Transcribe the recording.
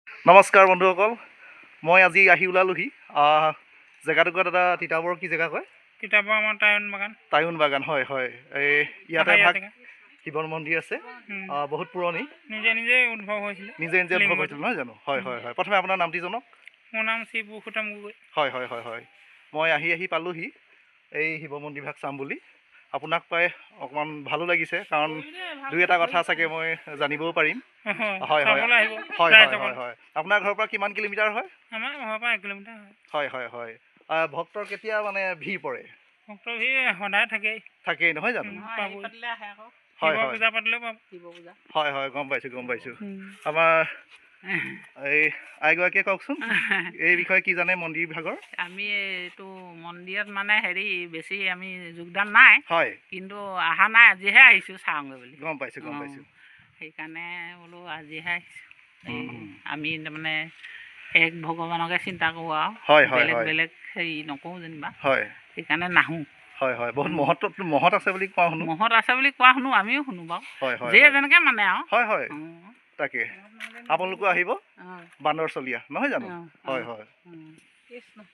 নমস্কাৰ বন্ধুসকল, মই আজি আহি ওলালোহি জেগাটুকুৰাত এটা তিতাবৰ কি জেগা কয়? তিতাবৰ আমাৰ টায়ুন বাগান। হয় হয়, এই ইয়াতে এভাগ শিৱৰ মন্দিৰ আছে, বহুত পুৰণি, নিজে উদ্ভৱ হৈছিল নহয় জানো? হয় হয় হয়, প্ৰথমে আপোনাৰ নামটি জনাওক। মোৰ নাম শ্ৰী পুৰুষোত্তম গগৈ। হয় হয় হয় হয়, মই আহি পালোহি এই শিৱ মন্দিৰভাগ চাম বুলি। আপোনাক পাই অকণমান ভালো লাগিছে, কাৰণ দুই এটা কথা চাগে মই জানিবও পাৰিম। হয় হয় হয় হয় হয়, আপোনাৰ ঘৰৰ পৰা কিমান কিলোমিটাৰ হয়? আমাৰ ঘৰৰ পৰা 1 কিলোমিটাৰ হয় হয় হয়। ভক্তৰ কেতিয়া মানে ভিৰ পৰে? ভক্তৰ ভিৰ সদায় থাকেই নহয় জানো? হয় হয়, পূজা পাতিলেও পাব। হয় হয়, গম পাইছোঁ। আমাৰ এই আইগৰাকীয়ে কওকচোন, এই বিষয়ে কি জানে মন্দিৰ ভাগৰ? আমি এইটো মন্দিৰত মানে বেছি আমি যোগদান নাই, হয়, কিন্তু অহা নাই, আজিহে আহিছোঁ চাওঁগৈ বুলি। গম পাইছোঁ। সেইকাৰণে বোলো আজিহে আহিছোঁ। আমি তাৰমানে এক ভগৱানকে চিন্তা কৰোঁ আৰু বেলেগ নকৰোঁ যেনিবা। হয়, সেইকাৰণে নাহোঁ। হয় হয়, বহুত মহৎ আছে বুলি কোৱা শুনো। মহৎ আছে বুলি কোৱা শুনো, আমিও শুনো বাৰু। হয় হয়, যেনেকৈ মানে আৰু। হয় হয়, তাকে আপোনালোকো আহিব, বান্দৰ চলীয়া নহয় জানো? হয় হয়।